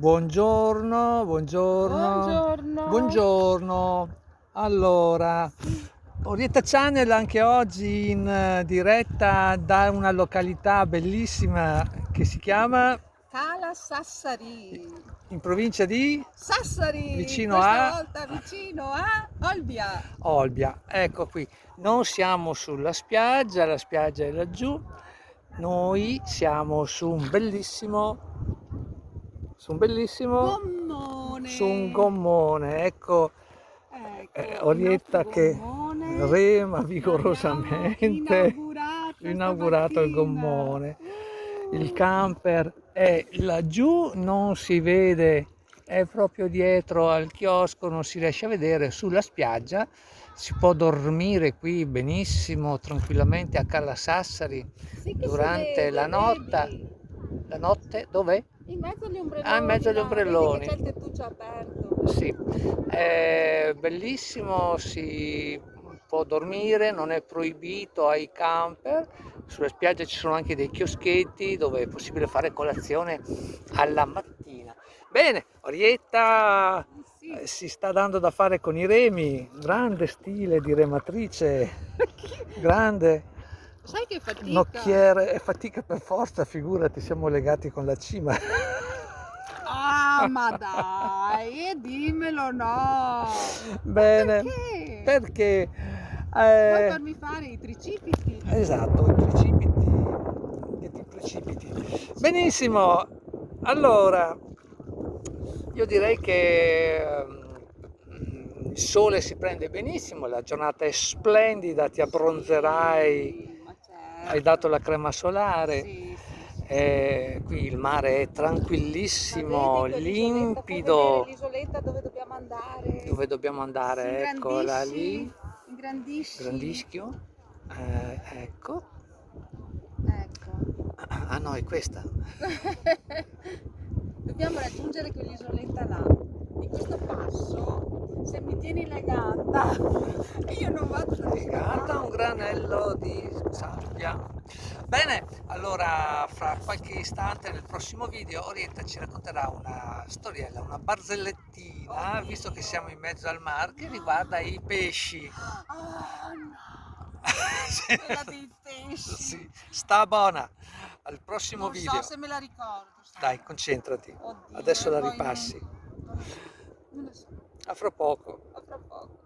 Buongiorno, buongiorno, Buongiorno. buongiorno. Allora, Orietta Channel anche oggi in diretta da una località bellissima che si chiama, Cala Sassari. in provincia di, Sassari, vicino questa a volta vicino a Olbia. Olbia. Ecco qui, non siamo sulla spiaggia, la spiaggia è laggiù, noi siamo su un bellissimo, Gommone. su un gommone. Ecco, Ecco, il nostro Orietta che gommone. rema L'abbiamo vigorosamente inaugurato il stamattina. gommone. Il camper è laggiù, non si vede, è proprio dietro al chiosco, non si riesce a vedere. Sulla spiaggia si può dormire qui benissimo, tranquillamente a Cala Sassari Sì che si durante vede, la notte. vedi? La notte dov'è? In mezzo agli Ah, in mezzo ombrelloni agli là, vedi che ombrelloni. c'è il tettuccio aperto. Sì, è bellissimo, si può dormire, non è proibito ai camper. Sulla spiaggia ci sono anche dei chioschetti dove è possibile fare colazione alla mattina. Bene, Orietta Sì. si sta dando da fare con i remi, grande stile di rematrice, grande. Sai che fatica? Nocchiere e fatica per forza, figurati, siamo legati con la cima. Ah, ma dai, e dimmelo no! Ma Bene, perché? perché Vuoi farmi fare i tricipiti? esatto, i precipiti, i precipiti. Benissimo, allora io direi che il sole si prende benissimo, la giornata è splendida, ti abbronzerai, Sì, ma hai certo. dato la crema solare, Sì, sì, sì, sì. qui il mare è Ma tranquillissimo, vedi quell'isoletta? Fai vedere limpido. l'isoletta dove dobbiamo andare. Dove dobbiamo Si andare? Eccola ingrandisci, lì, ingrandisci. Grandischio, ecco. Ecco. Ah no, è questa. Dobbiamo raggiungere quell'isoletta là. Di questo passo, se mi tieni legata, e io non vado da Legata a un nessuna granello di sabbia. Bene, allora fra qualche istante nel prossimo video Orietta ci racconterà una storiella, una barzellettina, parte. visto che siamo in Oddio. mezzo al mare, che riguarda i pesci. Oh no, Sì, quella dei pesci. sì, sta buona. Al prossimo Non so video. se me la ricordo, sai. Dai, concentrati. Oddio, Adesso e la poi non ripassi. lo so, non lo so. A fra poco. A fra poco.